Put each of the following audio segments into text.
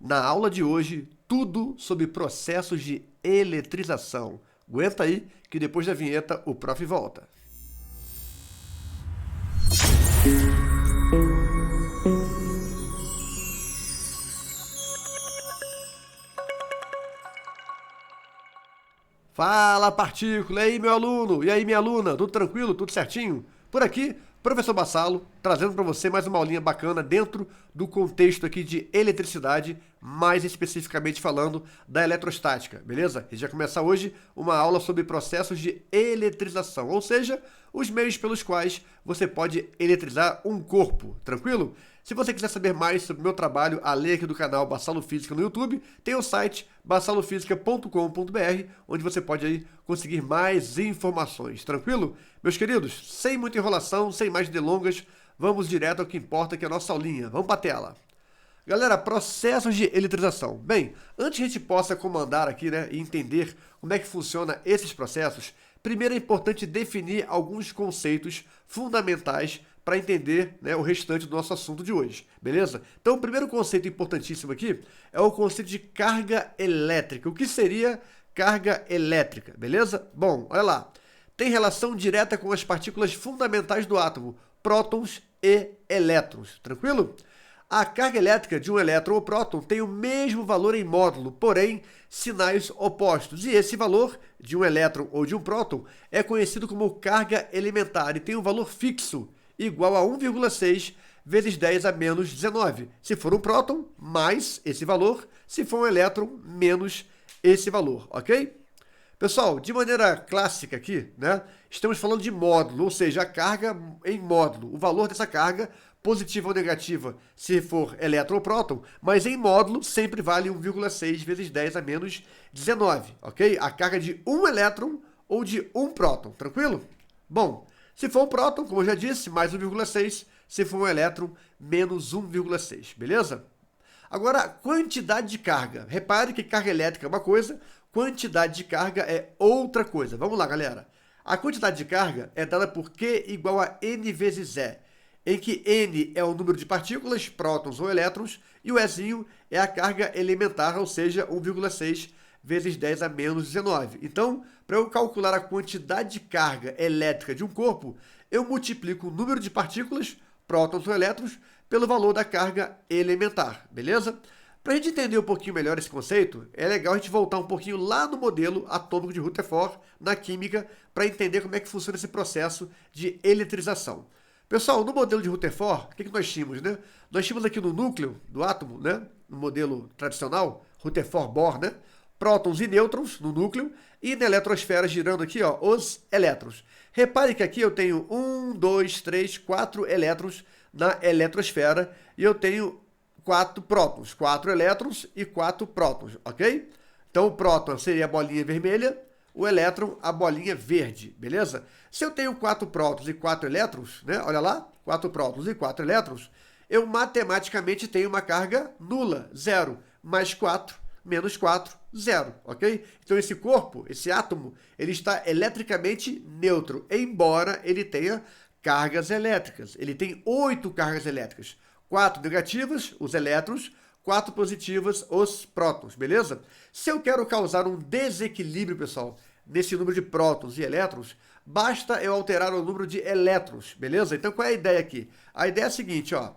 Na aula de hoje, tudo sobre processos de eletrização. Aguenta aí que depois da vinheta o prof volta. Fala, partícula! E aí, meu aluno? E aí, minha aluna? Tudo tranquilo? Tudo certinho? Por aqui, professor Bassalo, trazendo para você mais uma aulinha bacana dentro do contexto aqui de eletricidade, mais especificamente falando da eletrostática, beleza? A gente vai começar hoje uma aula sobre processos de eletrização, ou seja, os meios pelos quais você pode eletrizar um corpo, tranquilo? Se você quiser saber mais sobre o meu trabalho, além aqui do canal Bassalo Física no YouTube, tem o site bassalofisica.com.br, onde você pode aí conseguir mais informações, tranquilo? Meus queridos, sem muita enrolação, sem mais delongas, vamos direto ao que importa, que é a nossa aulinha. Vamos para a tela. Galera, processos de eletrização. Bem, antes que a gente possa comandar aqui, né, e entender como é que funciona esses processos, primeiro é importante definir alguns conceitos fundamentais para entender, né, o restante do nosso assunto de hoje, beleza? Então, o primeiro conceito importantíssimo aqui é o conceito de carga elétrica. O que seria carga elétrica, beleza? Bom, olha lá. Tem relação direta com as partículas fundamentais do átomo, prótons e elétrons, tranquilo? A carga elétrica de um elétron ou próton tem o mesmo valor em módulo, porém sinais opostos. E esse valor de um elétron ou de um próton é conhecido como carga elementar e tem um valor fixo, igual a 1,6 vezes 10 a menos 19. Se for um próton, mais esse valor. Se for um elétron, menos esse valor, ok? Pessoal, de maneira clássica aqui, né, estamos falando de módulo, ou seja, a carga em módulo. O valor dessa carga, positiva ou negativa, se for elétron ou próton, mas em módulo sempre vale 1,6 vezes 10 a menos 19, ok? A carga de um elétron ou de um próton, tranquilo? Bom, se for um próton, como eu já disse, mais 1,6. Se for um elétron, menos 1,6, beleza? Agora, quantidade de carga. Repare que carga elétrica é uma coisa, quantidade de carga é outra coisa. Vamos lá, galera. A quantidade de carga é dada por Q igual a N vezes E, em que N é o número de partículas, prótons ou elétrons, e o Ezinho é a carga elementar, ou seja, 1,6 vezes 10 a menos 19. Então, para eu calcular a quantidade de carga elétrica de um corpo, eu multiplico o número de partículas, prótons ou elétrons, pelo valor da carga elementar, beleza? Para a gente entender um pouquinho melhor esse conceito, é legal a gente voltar um pouquinho lá no modelo atômico de Rutherford, na química, para entender como é que funciona esse processo de eletrização. Pessoal, no modelo de Rutherford, o que nós tínhamos, né? Nós tínhamos aqui no núcleo do átomo, né? No modelo tradicional, Rutherford-Bohr, né? Prótons e nêutrons no núcleo e na eletrosfera girando aqui, ó, os elétrons. Repare que aqui eu tenho 1, 2, 3, 4 elétrons na eletrosfera e eu tenho 4 prótons, 4 elétrons e 4 prótons, ok? Então o próton seria a bolinha vermelha, o elétron a bolinha verde, beleza? Se eu tenho 4 prótons e 4 elétrons, né? Olha lá, 4 prótons e 4 elétrons, eu matematicamente tenho uma carga nula, zero, mais 4 menos 4, 0, ok? Então esse corpo, esse átomo, ele está eletricamente neutro, embora ele tenha cargas elétricas. Ele tem 8 cargas elétricas. 4 negativas, os elétrons, 4 positivas, os prótons, beleza? Se eu quero causar um desequilíbrio, pessoal, nesse número de prótons e elétrons, basta eu alterar o número de elétrons, beleza? Então qual é a ideia aqui? A ideia é a seguinte, ó.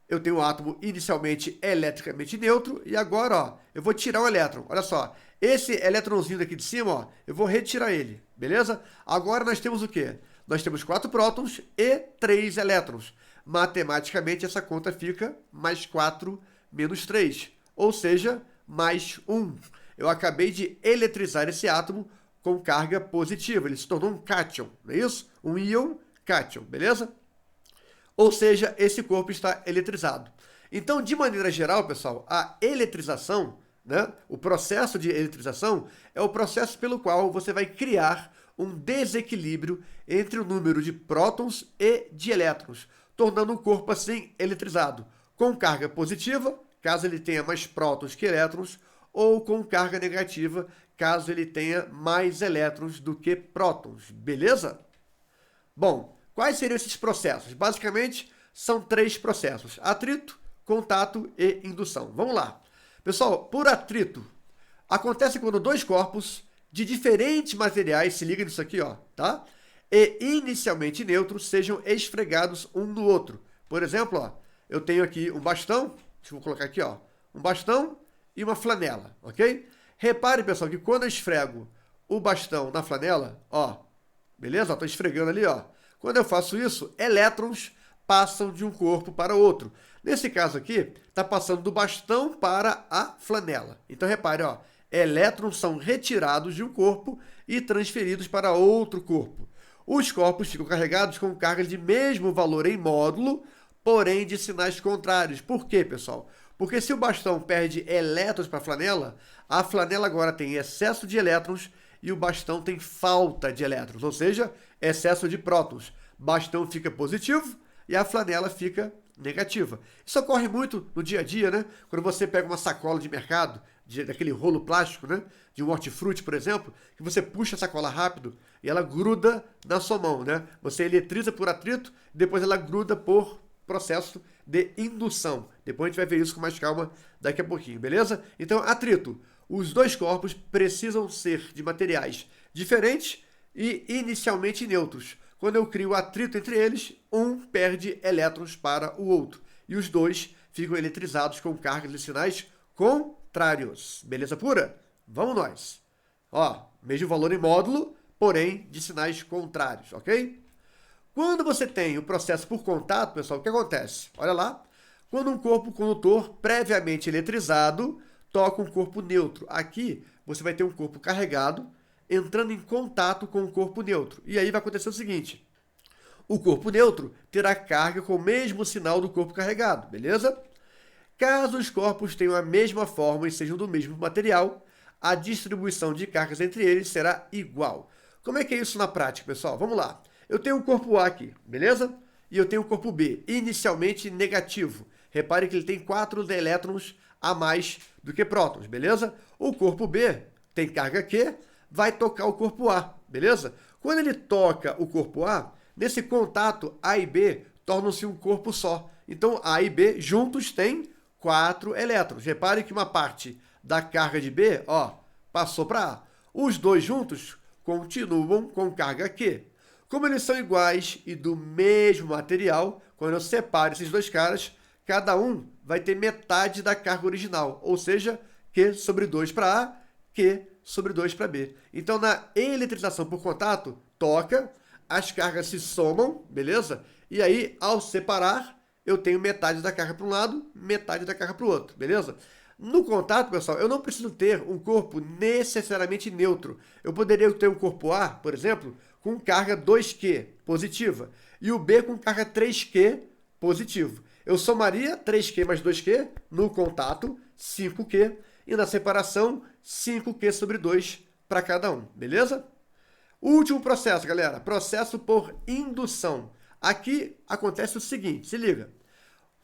Eu tenho um átomo inicialmente eletricamente neutro e agora, ó, eu vou tirar um elétron. Olha só, esse elétronzinho daqui de cima, ó, eu vou retirar ele, beleza? Agora nós temos o quê? Nós temos 4 prótons e 3 elétrons. Matematicamente, essa conta fica mais 4 menos 3, ou seja, mais 1. Eu acabei de eletrizar esse átomo com carga positiva. Ele se tornou um cátion, não é isso? Um íon cátion, beleza? Ou seja, esse corpo está eletrizado. Então, de maneira geral, pessoal, a eletrização, né, o processo de eletrização é o processo pelo qual você vai criar um desequilíbrio entre o número de prótons e de elétrons, tornando um corpo assim eletrizado, com carga positiva, caso ele tenha mais prótons que elétrons, ou com carga negativa, caso ele tenha mais elétrons do que prótons, beleza? Bom, quais seriam esses processos? Basicamente, são 3 processos: atrito, contato e indução. Vamos lá. Pessoal, por atrito, acontece quando dois corpos de diferentes materiais, se ligam nisso aqui, ó, tá? E inicialmente neutros sejam esfregados um no outro. Por exemplo, ó, eu tenho aqui um bastão, deixa eu colocar aqui, ó, um bastão e uma flanela, ok? Repare, pessoal, que quando eu esfrego o bastão na flanela, ó, beleza? Estou esfregando ali, ó. Quando eu faço isso, elétrons passam de um corpo para o outro. Nesse caso aqui, está passando do bastão para a flanela. Então, repare, ó, elétrons são retirados de um corpo e transferidos para outro corpo. Os corpos ficam carregados com cargas de mesmo valor em módulo, porém de sinais contrários. Por quê, pessoal? Porque se o bastão perde elétrons para a flanela agora tem excesso de elétrons e o bastão tem falta de elétrons, ou seja, excesso de prótons. Bastão fica positivo e a flanela fica negativa. Isso ocorre muito no dia a dia, né? Quando você pega uma sacola de mercado, daquele rolo plástico, né? De um hortifruti, por exemplo, que você puxa a sacola rápido e ela gruda na sua mão, né? Você eletriza por atrito, depois ela gruda por processo de indução. Depois a gente vai ver isso com mais calma daqui a pouquinho, beleza? Então, atrito. Os dois corpos precisam ser de materiais diferentes e inicialmente neutros. Quando eu crio atrito entre eles, um perde elétrons para o outro. E os dois ficam eletrizados com cargas de sinais contrários. Beleza pura? Vamos nós. Ó, mesmo valor em módulo, porém de sinais contrários, ok? Quando você tem o processo por contato, pessoal, o que acontece? Olha lá. Quando um corpo condutor previamente eletrizado toca um corpo neutro. Aqui você vai ter um corpo carregado entrando em contato com o corpo neutro. E aí vai acontecer o seguinte. O corpo neutro terá carga com o mesmo sinal do corpo carregado, beleza? Caso os corpos tenham a mesma forma e sejam do mesmo material, a distribuição de cargas entre eles será igual. Como é que é isso na prática, pessoal? Vamos lá. Eu tenho o corpo A aqui, beleza? E eu tenho o corpo B, inicialmente negativo. Repare que ele tem 4 elétrons a mais do que prótons, beleza? O corpo B tem carga Q, vai tocar o corpo A, beleza? Quando ele toca o corpo A, nesse contato A e B tornam-se um corpo só. Então A e B juntos têm 4 elétrons. Repare que uma parte da carga de B, ó, passou para A. Os dois juntos continuam com carga Q. Como eles são iguais e do mesmo material, quando eu separo esses dois caras, cada um vai ter metade da carga original, ou seja, Q sobre 2 para A, Q sobre 2 para B. Então, na eletrização por contato, toca, as cargas se somam, beleza? E aí, ao separar, eu tenho metade da carga para um lado, metade da carga para o outro, beleza? No contato, pessoal, eu não preciso ter um corpo necessariamente neutro. Eu poderia ter um corpo A, por exemplo, com carga 2Q positiva e o B com carga 3Q positivo. Eu somaria 3Q mais 2Q no contato, 5Q, e na separação, 5Q sobre 2 para cada um, beleza? Último processo, galera, processo por indução. Aqui acontece o seguinte, se liga.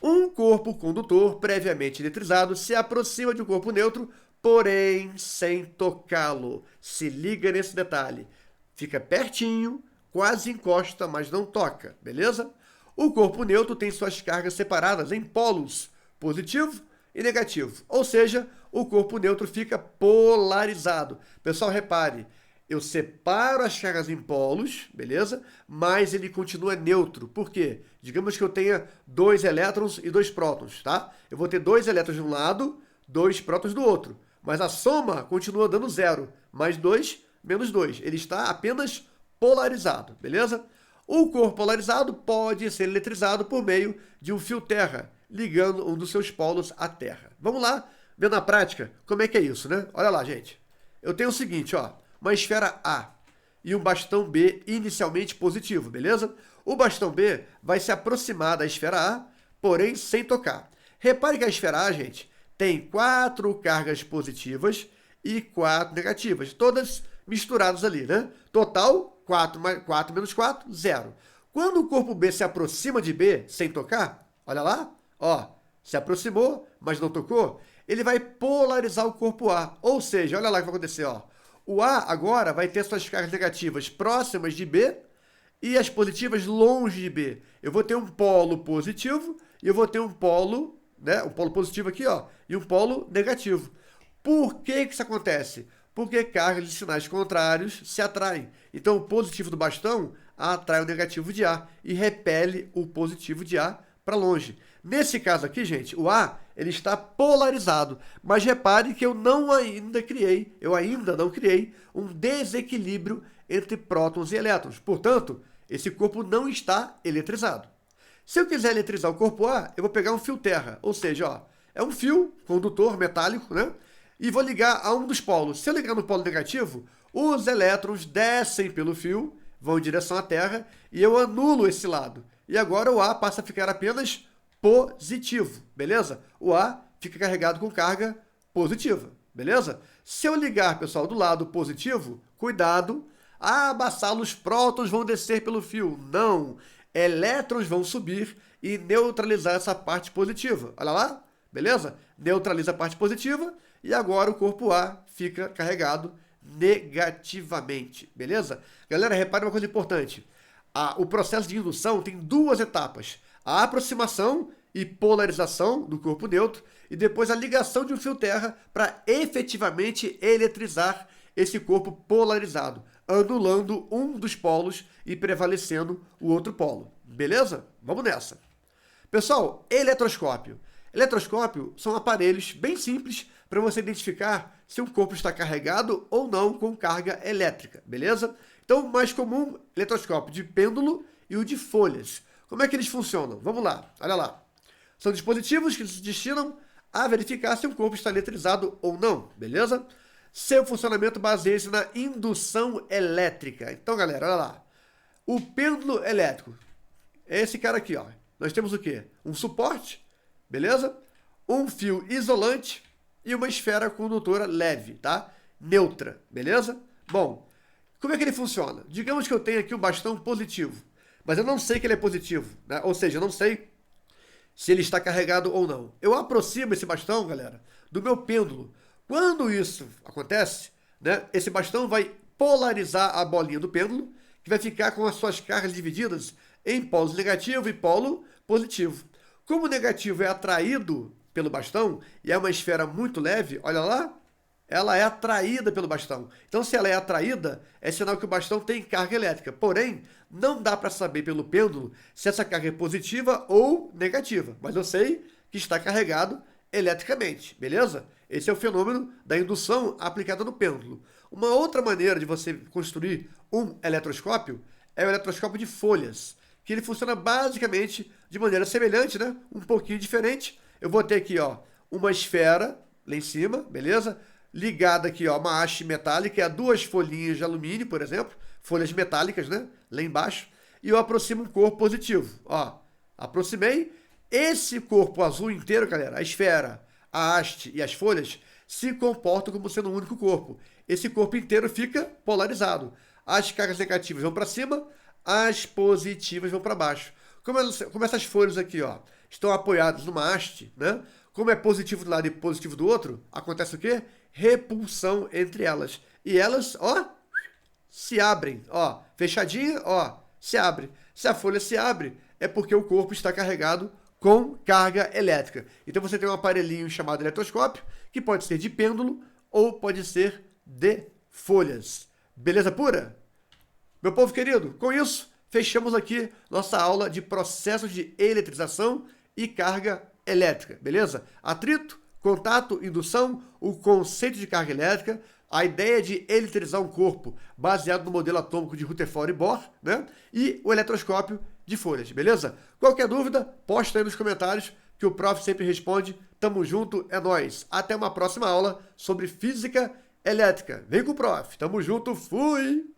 Um corpo condutor previamente eletrizado se aproxima de um corpo neutro, porém sem tocá-lo. Se liga nesse detalhe. Fica pertinho, quase encosta, mas não toca, beleza? O corpo neutro tem suas cargas separadas em polos, positivo e negativo. Ou seja, o corpo neutro fica polarizado. Pessoal, repare, eu separo as cargas em polos, beleza? Mas ele continua neutro. Por quê? Digamos que eu tenha 2 elétrons e 2 prótons, tá? Eu vou ter 2 elétrons de um lado, 2 prótons do outro. Mas a soma continua dando 0. Mais 2, menos 2. Ele está apenas polarizado, beleza? O corpo polarizado pode ser eletrizado por meio de um fio terra, ligando um dos seus polos à terra. Vamos lá, ver na prática como é que é isso, né? Olha lá, gente. Eu tenho o seguinte, ó. Uma esfera A e um bastão B inicialmente positivo, beleza? O bastão B vai se aproximar da esfera A, porém sem tocar. Repare que a esfera A, gente, tem 4 cargas positivas e 4 negativas, todas misturadas ali, né? Total, 4 menos 4, 0. Quando o corpo B se aproxima de B sem tocar, olha lá, ó, se aproximou, mas não tocou, ele vai polarizar o corpo A. Ou seja, olha lá o que vai acontecer, ó. O A agora vai ter suas cargas negativas próximas de B e as positivas longe de B. Eu vou ter um polo positivo e eu vou ter um polo né? Um polo positivo aqui, ó, e um polo negativo. Por que que isso acontece? Porque cargas de sinais contrários se atraem. Então, o positivo do bastão atrai o negativo de A e repele o positivo de A para longe. Nesse caso aqui, gente, o A ele está polarizado. Mas repare que eu ainda não criei um desequilíbrio entre prótons e elétrons. Portanto, esse corpo não está eletrizado. Se eu quiser eletrizar o corpo A, eu vou pegar um fio terra, ou seja, ó, é um fio condutor metálico, né? E vou ligar a um dos polos. Se eu ligar no polo negativo, os elétrons descem pelo fio, vão em direção à Terra, e eu anulo esse lado. E agora o A passa a ficar apenas positivo, beleza? O A fica carregado com carga positiva, beleza? Se eu ligar, pessoal, do lado positivo, cuidado, Bassalo, os prótons vão descer pelo fio. Não, elétrons vão subir e neutralizar essa parte positiva. Olha lá, beleza? Neutraliza a parte positiva e agora o corpo A fica carregado negativamente, beleza? Galera, repare uma coisa importante. O processo de indução tem duas etapas. A aproximação e polarização do corpo neutro e depois a ligação de um fio terra para efetivamente eletrizar esse corpo polarizado, anulando um dos polos e prevalecendo o outro polo. Beleza? Vamos nessa. Pessoal, eletroscópio. Eletroscópio são aparelhos bem simples para você identificar se um corpo está carregado ou não com carga elétrica, beleza? Então, o mais comum, eletroscópio de pêndulo e o de folhas. Como é que eles funcionam? Vamos lá, olha lá. São dispositivos que se destinam a verificar se um corpo está eletrizado ou não, beleza? Seu funcionamento baseia-se na indução elétrica. Então, galera, olha lá. O pêndulo elétrico é esse cara aqui, ó. Nós temos o quê? Um suporte, beleza? Um fio isolante e uma esfera condutora leve, tá? Neutra, beleza? Bom, como é que ele funciona? Digamos que eu tenho aqui um bastão positivo, mas eu não sei que ele é positivo, né? Ou seja, eu não sei se ele está carregado ou não. Eu aproximo esse bastão, galera, do meu pêndulo. Quando isso acontece, né, esse bastão vai polarizar a bolinha do pêndulo, que vai ficar com as suas cargas divididas em polos negativo e polo positivo. Como o negativo é atraído pelo bastão e é uma esfera muito leve, olha lá, ela é atraída pelo bastão. Então, se ela é atraída, é sinal que o bastão tem carga elétrica. Porém, não dá para saber pelo pêndulo se essa carga é positiva ou negativa. Mas eu sei que está carregado eletricamente, beleza? Esse é o fenômeno da indução aplicada no pêndulo. Uma outra maneira de você construir um eletroscópio é o eletroscópio de folhas, que ele funciona basicamente de maneira semelhante, né? Um pouquinho diferente. Eu vou ter aqui, ó, uma esfera lá em cima, beleza? Ligada aqui, ó, uma haste metálica, a duas folhinhas de alumínio, por exemplo, folhas metálicas, né? Lá embaixo. E eu aproximo um corpo positivo, ó. Aproximei. Esse corpo azul inteiro, galera, a esfera, a haste e as folhas, se comportam como sendo um único corpo. Esse corpo inteiro fica polarizado. As cargas negativas vão para cima, as positivas vão para baixo. Como essas folhas aqui, ó, estão apoiadas numa haste, né? Como é positivo de um lado e positivo do outro, acontece o quê? Repulsão entre elas. E elas, ó, se abrem, ó, fechadinha, ó, se abre. Se a folha se abre, é porque o corpo está carregado com carga elétrica. Então você tem um aparelhinho chamado eletroscópio, que pode ser de pêndulo ou pode ser de folhas. Beleza pura? Meu povo querido, com isso, fechamos aqui nossa aula de processos de eletrização e carga elétrica, beleza? Atrito, contato, indução, o conceito de carga elétrica, a ideia de eletrizar um corpo baseado no modelo atômico de Rutherford e Bohr, né? E o eletroscópio de folhas, beleza? Qualquer dúvida, posta aí nos comentários que o prof sempre responde. Tamo junto, é nóis. Até uma próxima aula sobre física elétrica. Vem com o prof. Tamo junto, fui!